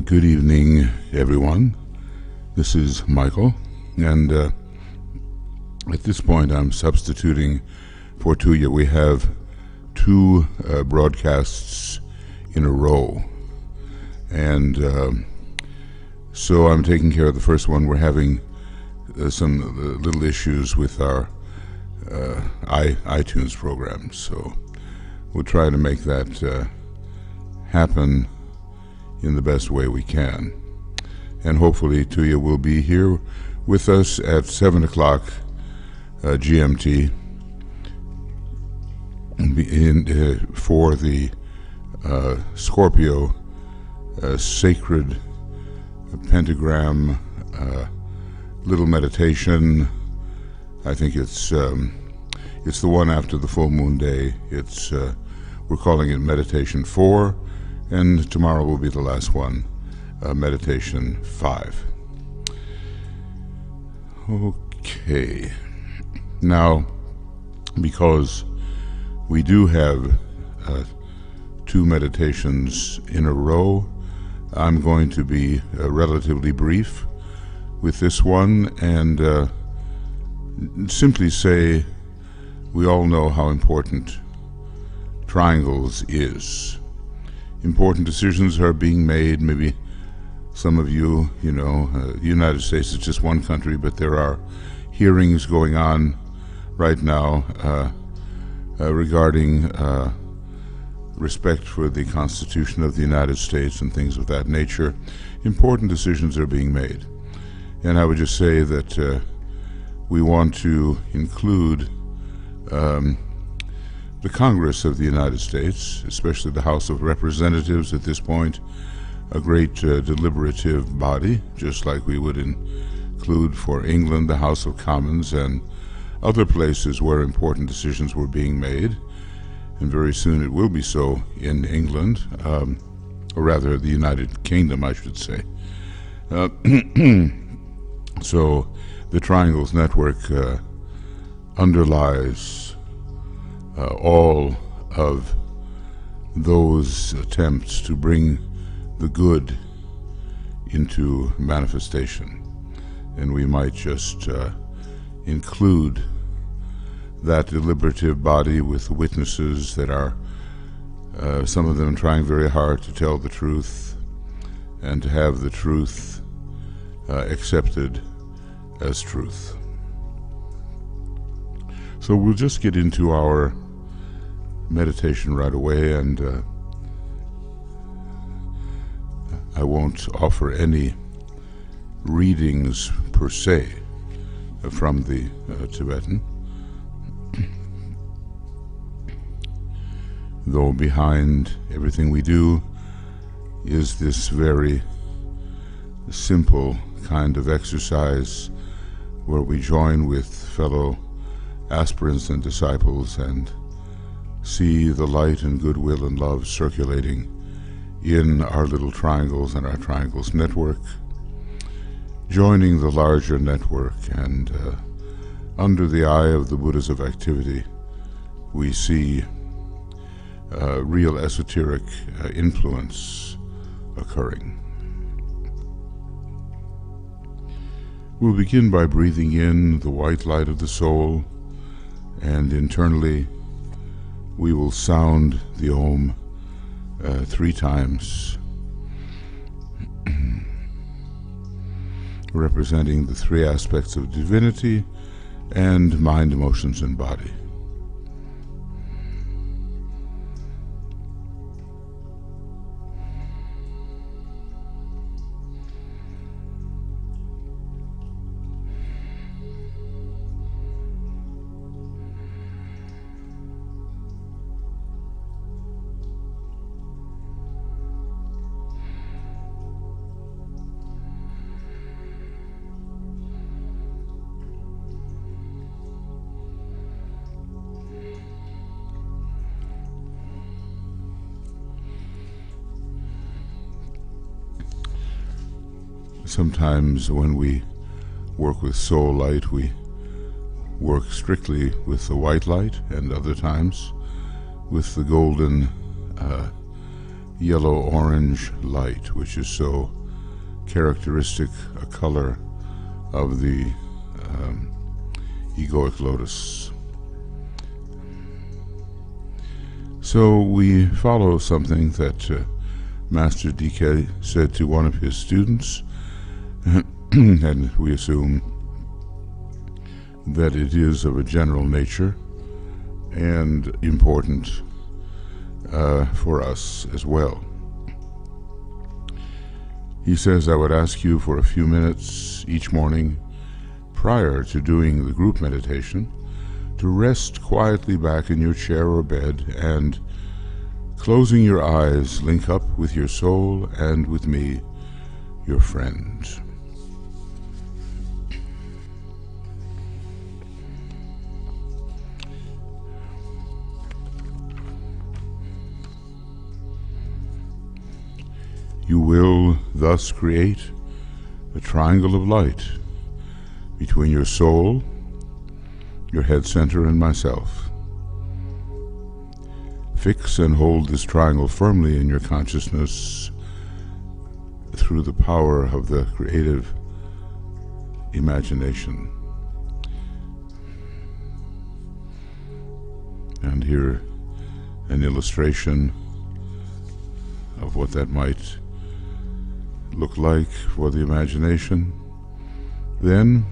Good evening, everyone. This is Michael, and at this point I'm substituting for Tuya. We have two broadcasts in a row, and so I'm taking care of the first one. We're having some little issues with our iTunes program, so we'll try to make that happen in the best way we can. And hopefully Tuya will be here with us at 7 o'clock GMT for the Scorpio sacred Pentagram little meditation. I think it's the one after the full moon day. We're calling it Meditation 4, and tomorrow will be the last one, Meditation 5. Okay. Now, because we do have two meditations in a row, I'm going to be relatively brief with this one and simply say we all know how important triangles is. Important decisions are being made. Maybe some of you, the United States is just one country, but there are hearings going on right now regarding respect for the Constitution of the United States and things of that nature. Important decisions are being made. And I would just say that we want to include the Congress of the United States, especially the House of Representatives at this point, a great deliberative body, just like we would include for England the House of Commons and other places where important decisions were being made. And very soon it will be so in England, or rather the United Kingdom, I should say. So the Triangles Network underlies all of those attempts to bring the good into manifestation. And we might just include that deliberative body with witnesses that are, some of them trying very hard to tell the truth and to have the truth accepted as truth. So we'll just get into our meditation right away, and I won't offer any readings per se from the Tibetan, though behind everything we do is this very simple kind of exercise where we join with fellow aspirants and disciples and see the light and goodwill and love circulating in our little triangles and our triangles network, joining the larger network, and under the eye of the Buddhas of activity we see real esoteric influence occurring. We'll begin by breathing in the white light of the soul, and internally we will sound the Om 3 times, representing the 3 aspects of divinity and mind, emotions, and body. Sometimes when we work with soul light, we work strictly with the white light, and other times with the golden yellow-orange light, which is so characteristic a color of the egoic lotus. So we follow something that Master DK said to one of his students, and we assume that it is of a general nature and important for us as well. He says, I would ask you for a few minutes each morning prior to doing the group meditation to rest quietly back in your chair or bed and, closing your eyes, link up with your soul and with me, your friend. You will thus create a triangle of light between your soul, your head center, and myself. Fix and hold this triangle firmly in your consciousness through the power of the creative imagination. And here an illustration of what that might look like for the imagination. Then,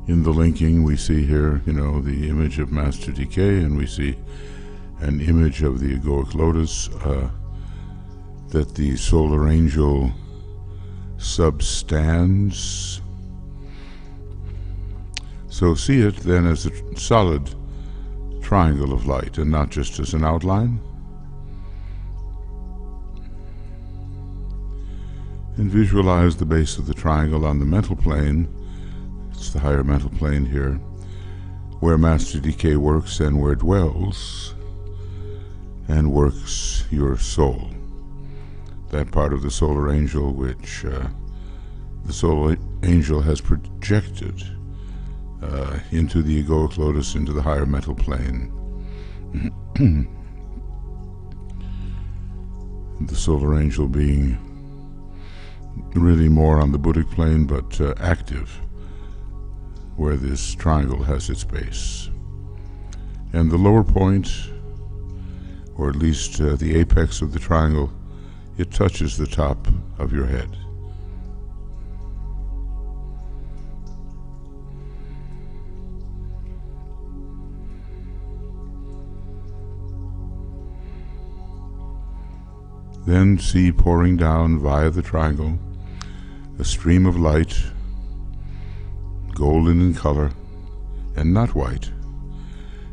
in the linking, we see here, the image of Master DK, and we see an image of the egoic lotus that the solar angel substands. So see it then as a solid triangle of light and not just as an outline. And visualize the base of the triangle on the mental plane. It's the higher mental plane here, where Master DK works and where dwells and works your soul. That part of the solar angel which the solar angel has projected into the egoic lotus, into the higher mental plane. The solar angel being really more on the Buddhic plane, but active where this triangle has its base. And the lower point, or at least the apex of the triangle, it touches the top of your head. Then see pouring down via the triangle a stream of light, golden in color and not white.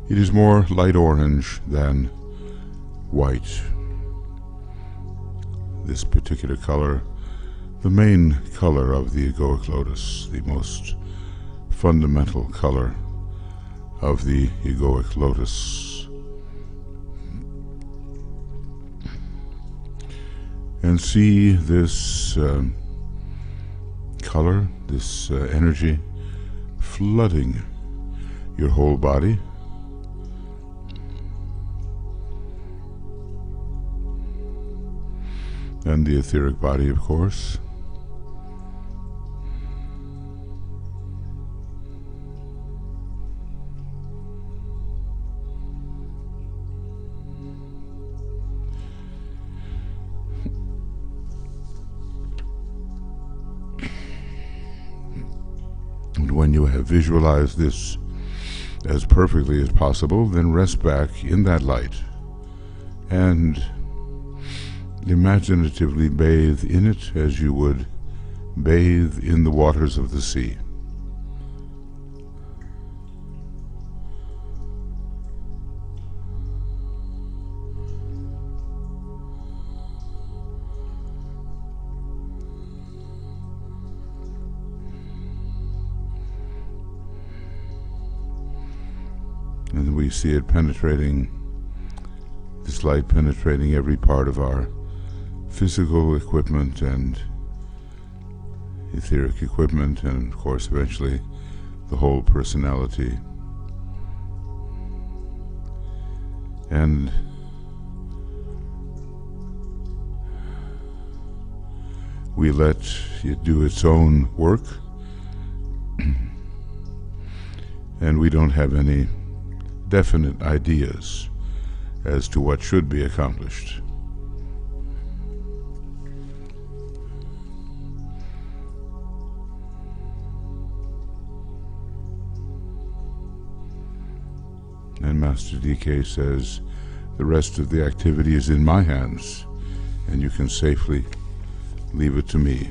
It is more light orange than white. This particular color, the main color of the egoic lotus, the most fundamental color of the egoic lotus. And see this color, this energy flooding your whole body. And the etheric body, of course. And when you have visualized this as perfectly as possible, then rest back in that light and imaginatively bathe in it as you would bathe in the waters of the sea. And we see it penetrating, this light penetrating every part of our physical equipment and etheric equipment, and of course eventually the whole personality. And we let it do its own work, and we don't have any definite ideas as to what should be accomplished. And Master DK says, the rest of the activity is in my hands, and you can safely leave it to me,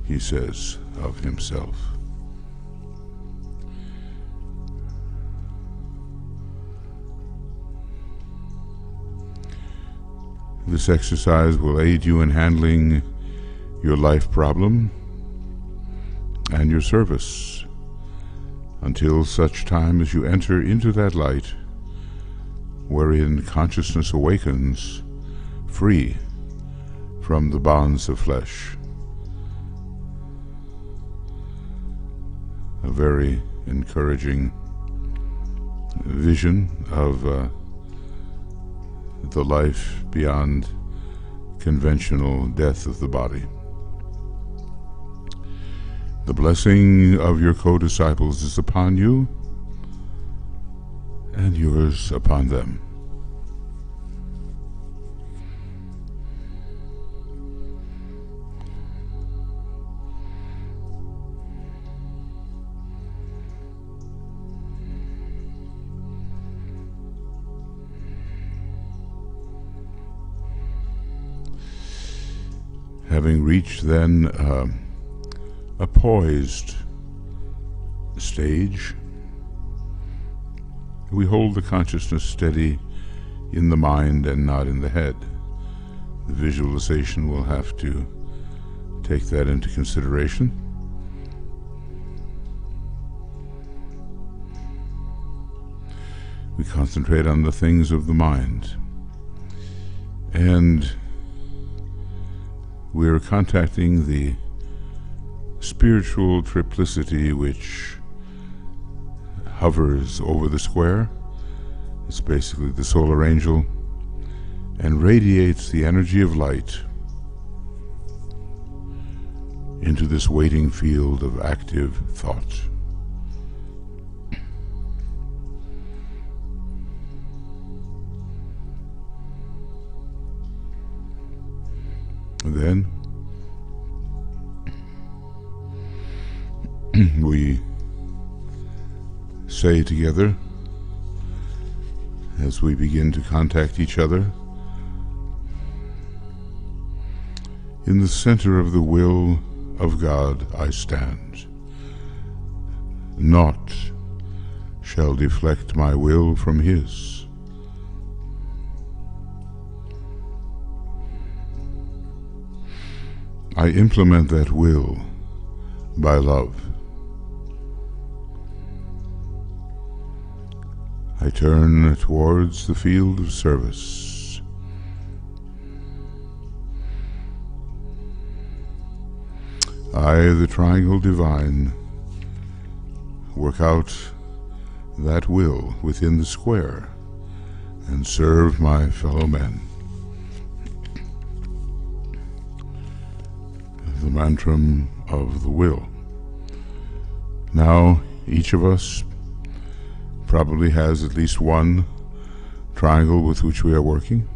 he says of himself. This exercise will aid you in handling your life problem and your service until such time as you enter into that light wherein consciousness awakens free from the bonds of flesh. A very encouraging vision of the life beyond conventional death of the body. The blessing of your co-disciples is upon you, and yours upon them. Having reached then a poised stage, we hold the consciousness steady in the mind and not in the head. The visualization will have to take that into consideration. We concentrate on the things of the mind, and we are contacting the spiritual triplicity which hovers over the square. It's basically the solar angel, and radiates the energy of light into this waiting field of active thought. And then we say together, as we begin to contact each other, in the center of the will of God I stand. Naught shall deflect my will from His. I implement that will by love. I turn towards the field of service. I, the triangle divine, work out that will within the square and serve my fellow men. The mantra of the will. Now, each of us probably has at least one triangle with which we are working,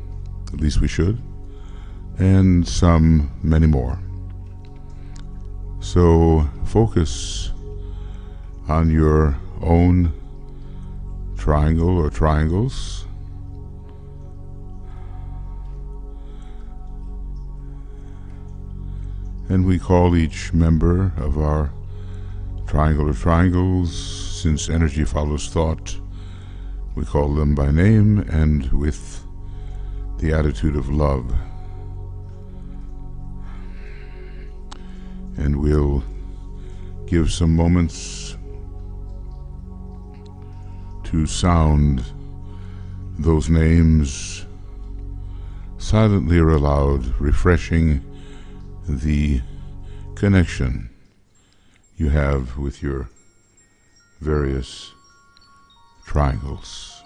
at least we should, and many more. So focus on your own triangle or triangles, and we call each member of our triangle or triangles, since energy follows thought, we call them by name and with the attitude of love. And we'll give some moments to sound those names silently or aloud, refreshing the connection you have with your various triangles.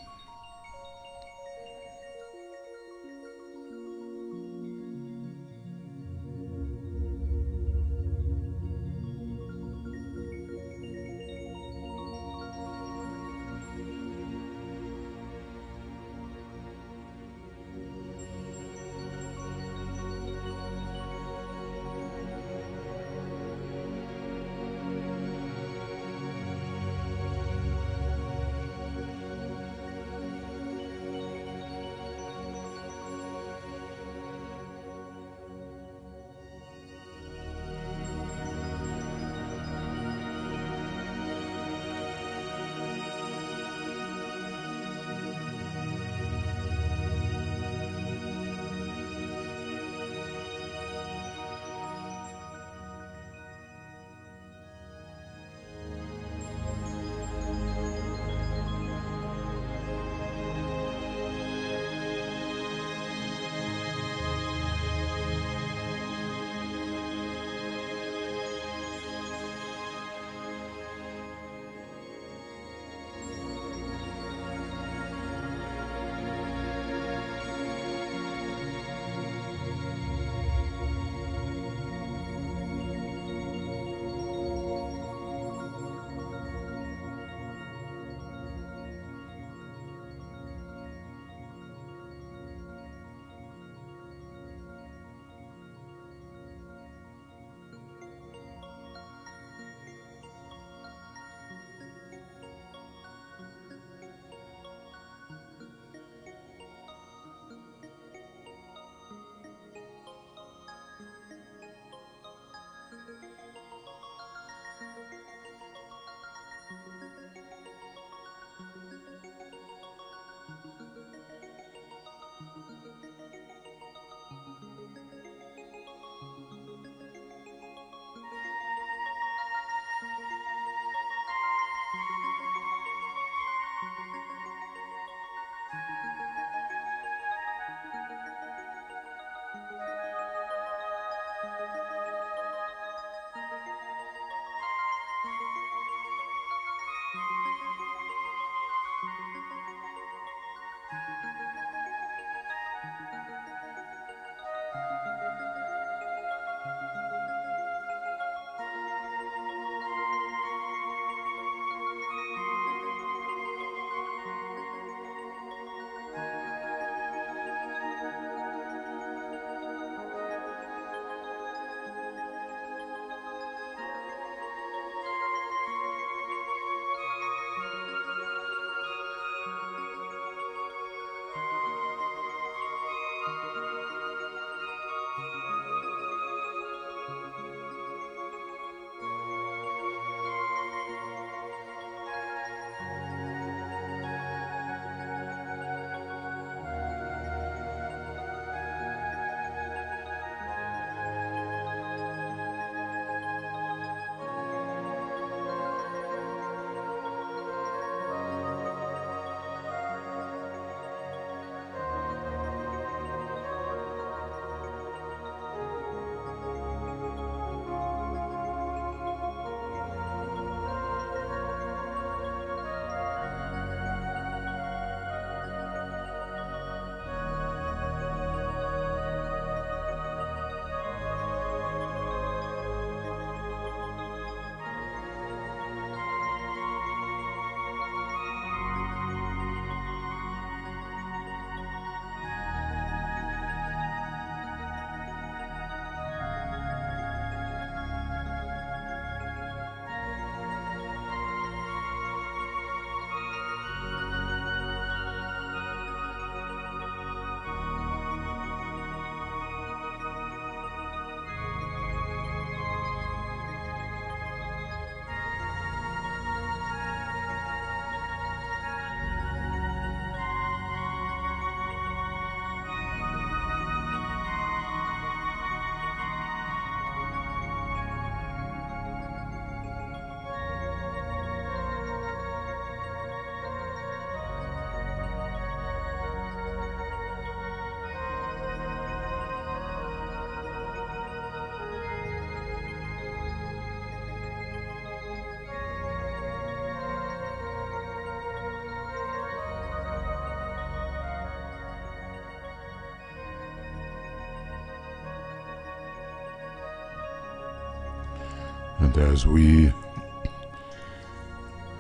And as we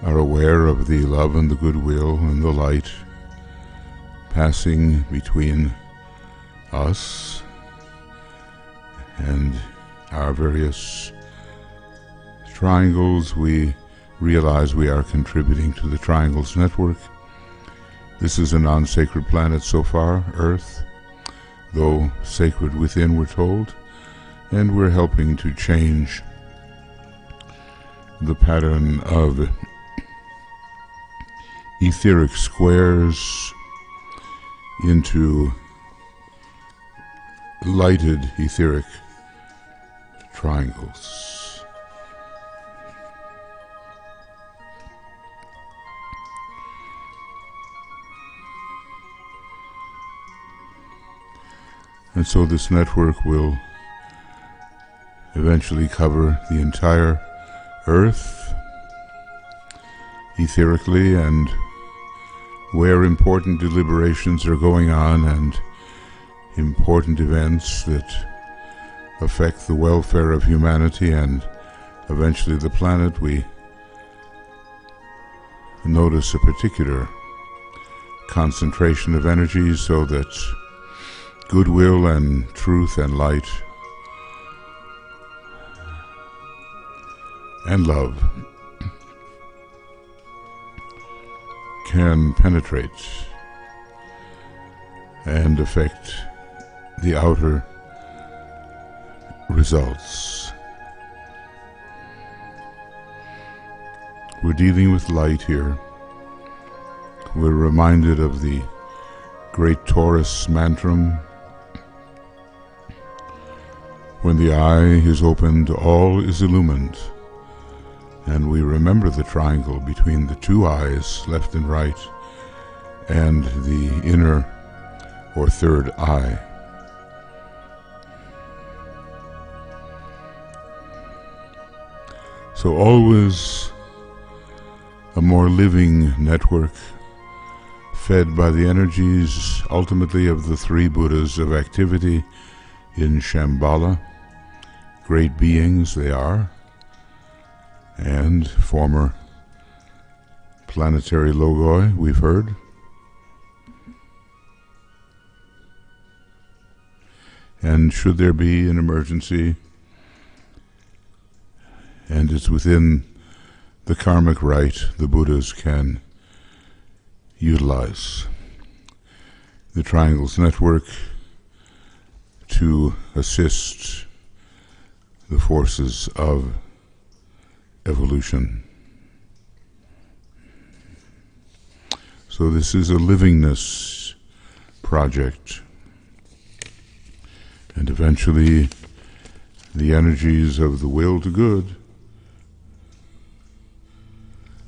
are aware of the love and the goodwill and the light passing between us and our various triangles, we realize we are contributing to the Triangles Network. This is a non-sacred planet so far, Earth, though sacred within, we're told, and we're helping to change the pattern of etheric squares into lighted etheric triangles. And so this network will eventually cover the entire Earth etherically, and where important deliberations are going on and important events that affect the welfare of humanity and eventually the planet, we notice a particular concentration of energy so that goodwill and truth and light and love can penetrate and affect the outer results. We're dealing with light here. We're reminded of the great Taurus mantram. When the eye is opened, all is illumined. And we remember the triangle between the two eyes, left and right, and the inner or third eye. So always a more living network, fed by the energies ultimately of the three Buddhas of activity in Shambhala. Great beings they are, and former planetary logoi, we've heard. And should there be an emergency, and it's within the karmic right, the Buddhas can utilize the Triangles Network to assist the forces of evolution. So this is a livingness project, and eventually the energies of the will to good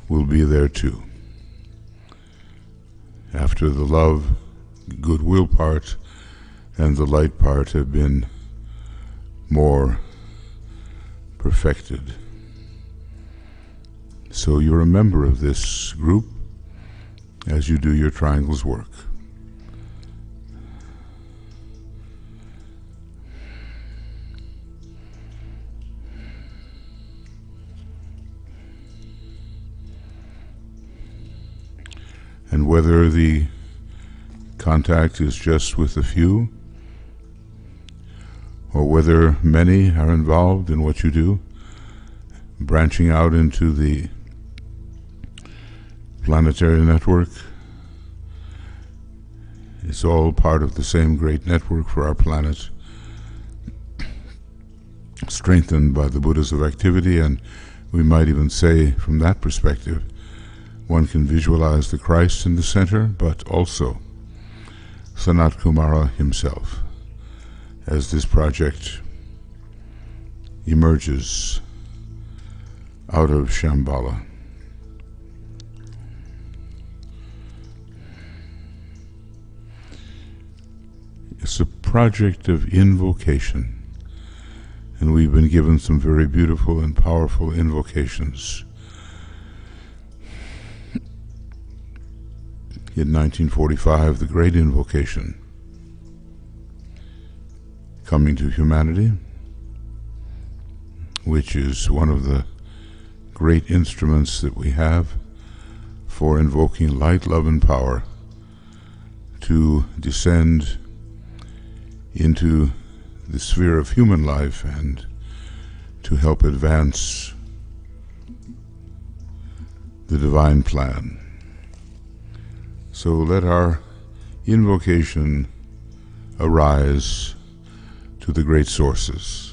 will be there too. After the love, goodwill part and the light part have been more perfected. So you're a member of this group as you do your triangles work. And whether the contact is just with a few, or whether many are involved in what you do, branching out into the planetary network, it's all part of the same great network for our planet, strengthened by the Buddhas of activity. And we might even say, from that perspective, one can visualize the Christ in the center, but also Sanat Kumara himself, as this project emerges out of Shambhala. It's a project of invocation, and we've been given some very beautiful and powerful invocations. In 1945, the Great Invocation, coming to humanity, which is one of the great instruments that we have for invoking light, love, and power to descend into the sphere of human life and to help advance the divine plan. So let our invocation arise to the great sources.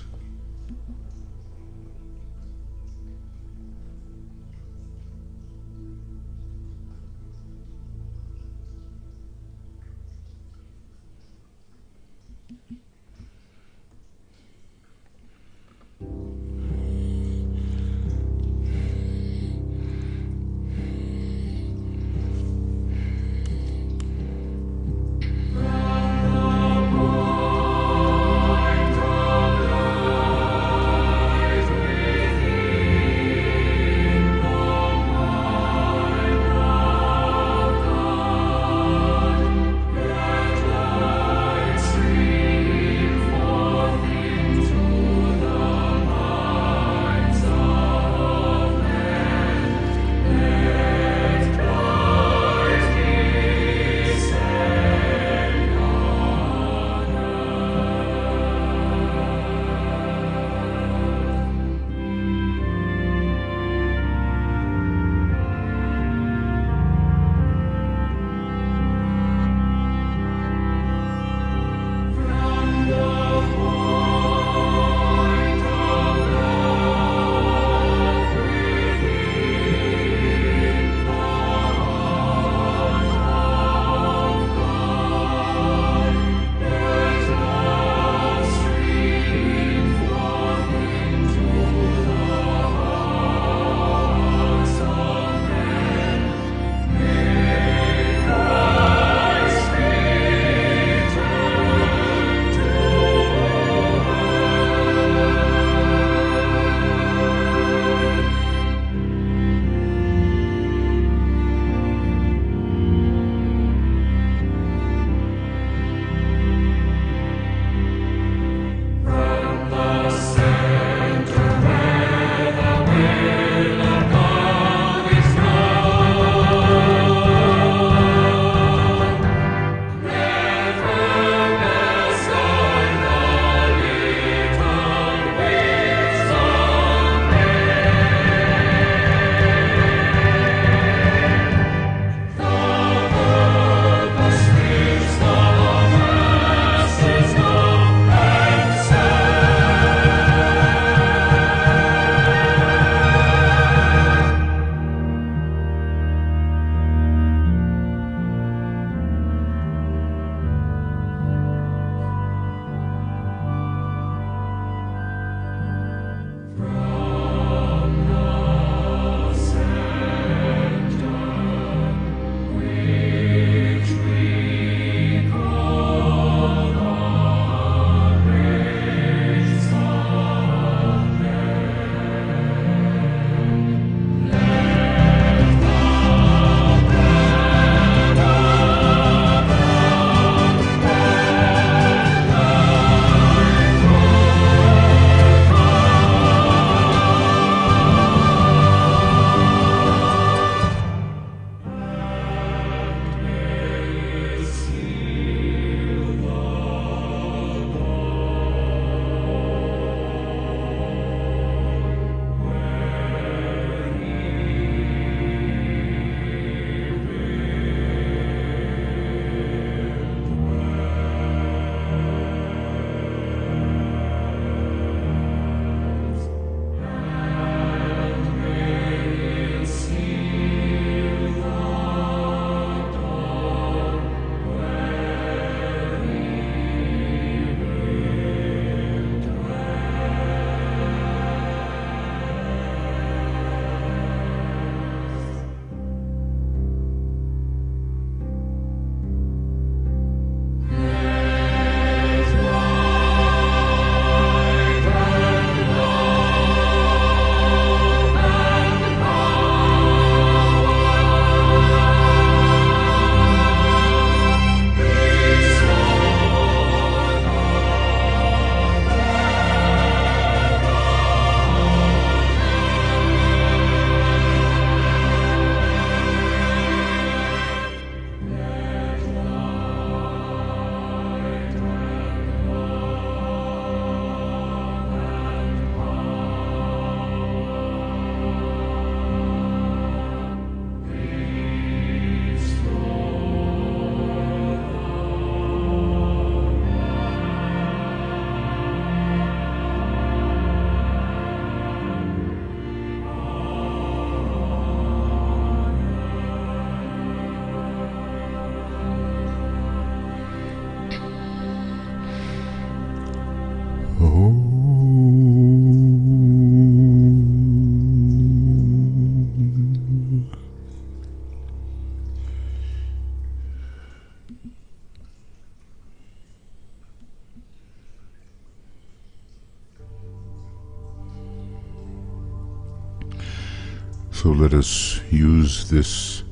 So let us use this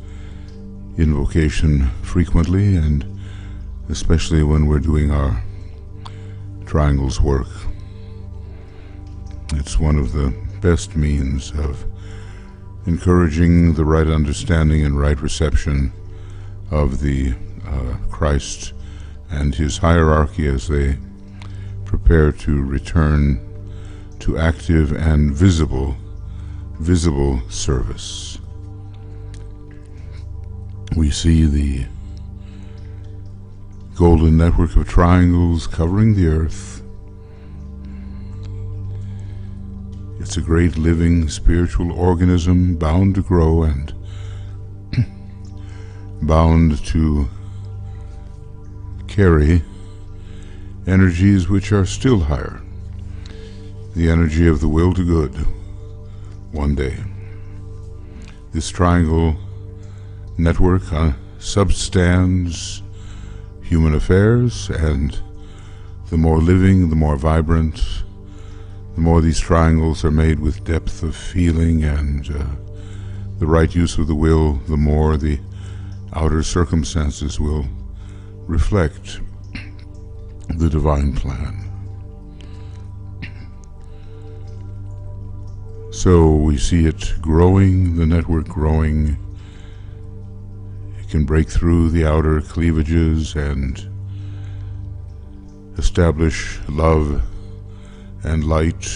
invocation frequently, and especially when we're doing our triangles work. It's one of the best means of encouraging the right understanding and right reception of the Christ and his hierarchy as they prepare to return to active and visible service. We see the golden network of triangles covering the earth. It's a great living spiritual organism bound to grow and bound to carry energies which are still higher. The energy of the will to good one day. This triangle network substands human affairs, and the more living, the more vibrant, the more these triangles are made with depth of feeling and the right use of the will, the more the outer circumstances will reflect the divine plan. So we see it growing, the network growing. It can break through the outer cleavages and establish love and light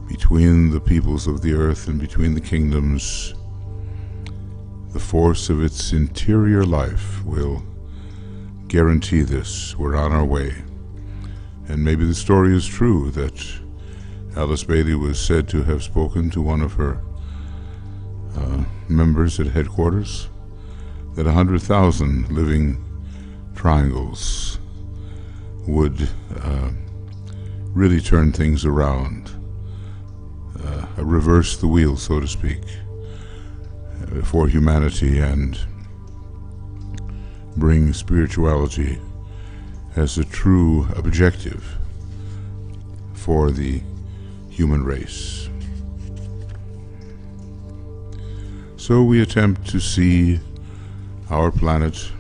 between the peoples of the earth and between the kingdoms. The force of its interior life will guarantee this. We're on our way. And maybe the story is true that Alice Bailey was said to have spoken to one of her members at headquarters, that 100,000 living triangles would really turn things around, reverse the wheel, so to speak, for humanity, and bring spirituality as a true objective for the human race. So we attempt to see our planet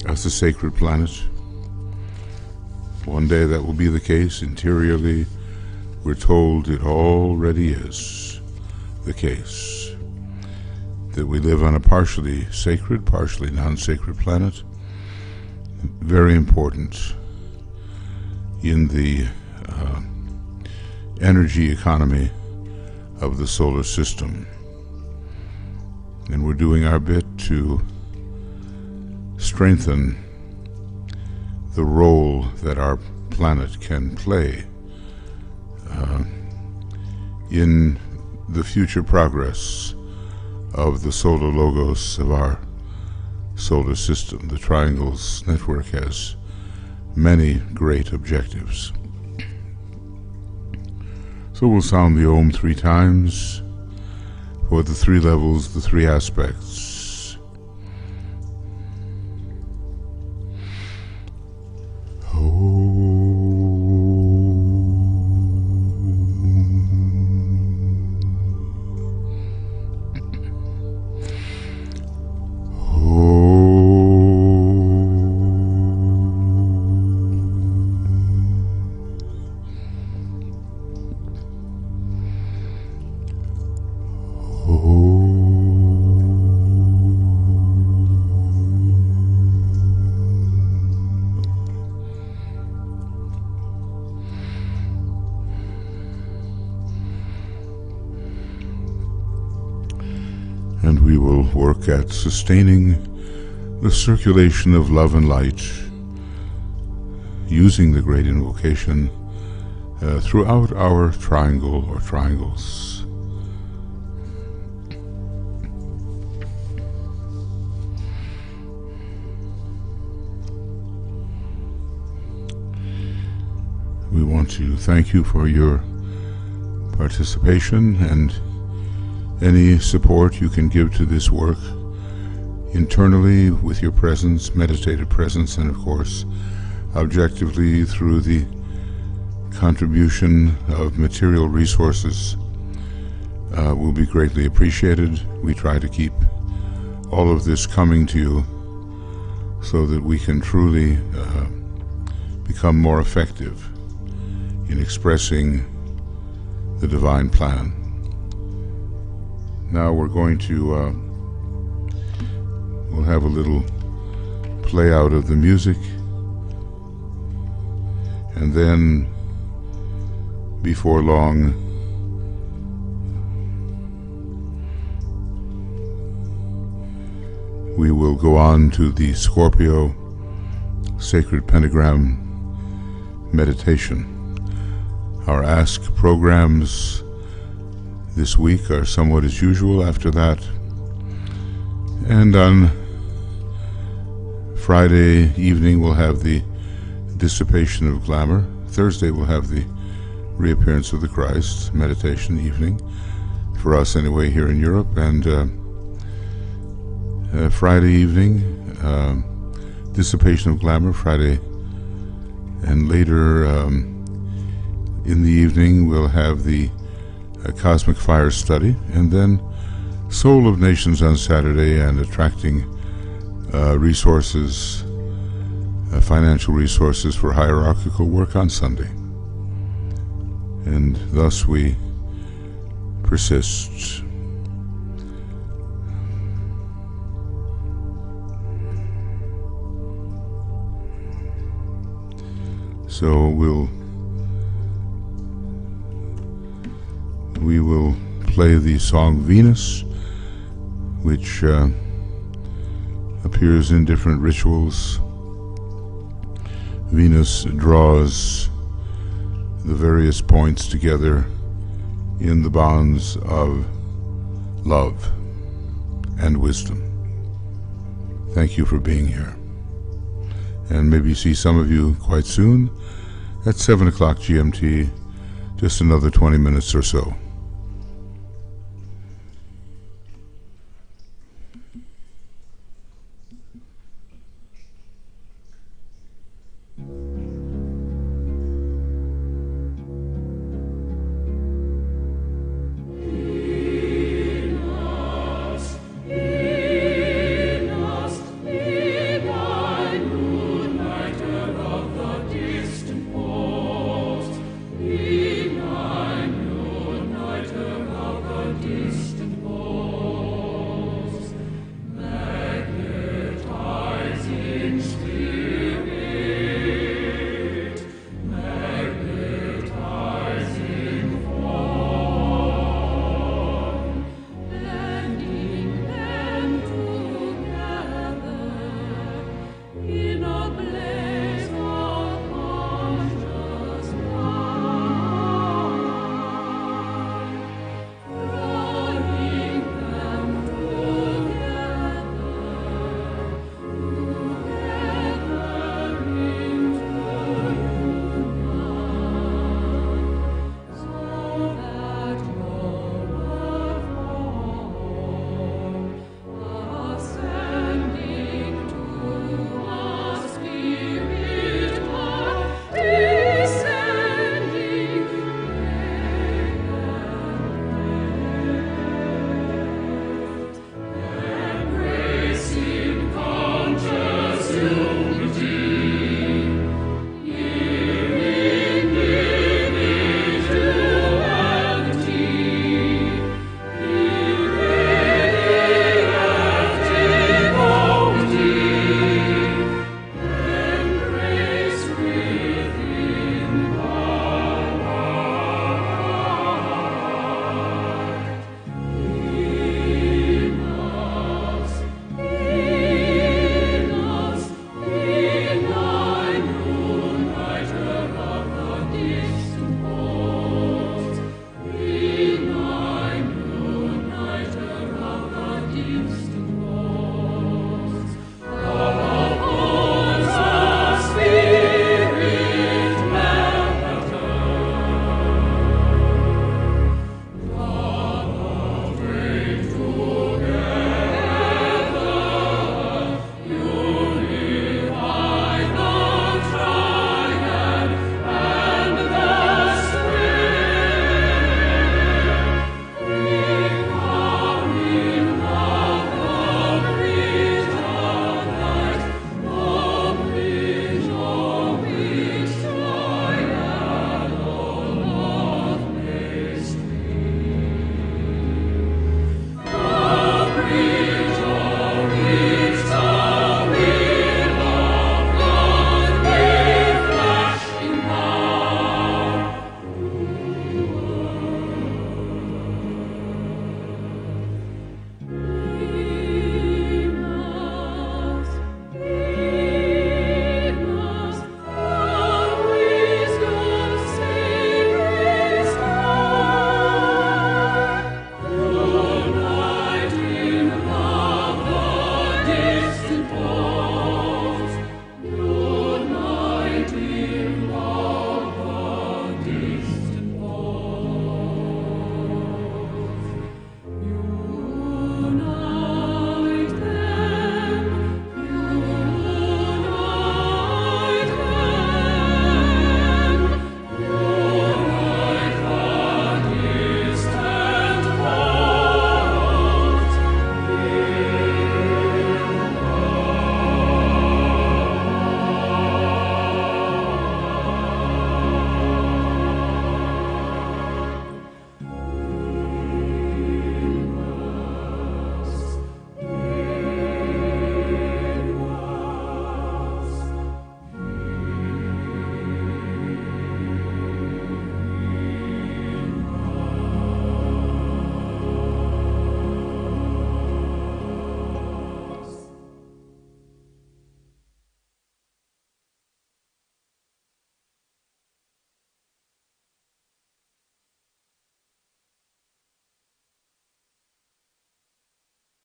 as a sacred planet. One day that will be the case. Interiorly, we're told it already is the case, that we live on a partially sacred, partially non-sacred planet. Very important in the energy economy of the solar system. And we're doing our bit to strengthen the role that our planet can play in the future progress of the solar logos of our solar system. The Triangles Network has many great objectives. So we'll sound the Om 3 times for the 3 levels, the 3 aspects. And we will work at sustaining the circulation of love and light using the great invocation throughout our triangle or triangles. We want to thank you for your participation and any support you can give to this work internally with your presence, meditative presence, and of course objectively through the contribution of material resources will be greatly appreciated. We try to keep all of this coming to you so that we can truly become more effective in expressing the divine plan. Now we're going to we'll have a little play out of the music, and then before long we will go on to the Scorpio Sacred Pentagram meditation. Our Ask programs this week are somewhat as usual after that, and on Friday evening we'll have the Dissipation of Glamour. Thursday we'll have the Reappearance of the Christ meditation evening, for us anyway here in Europe, and Friday evening, Dissipation of Glamour, Friday, and later in the evening we'll have the Cosmic Fire study, and then Soul of Nations on Saturday, and attracting resources, financial resources for hierarchical work on Sunday. And thus we persist. So we will play the song Venus, which appears in different rituals. Venus draws the various points together in the bonds of love and wisdom. Thank you for being here, and maybe see some of you quite soon at 7 o'clock GMT, just another 20 minutes or so.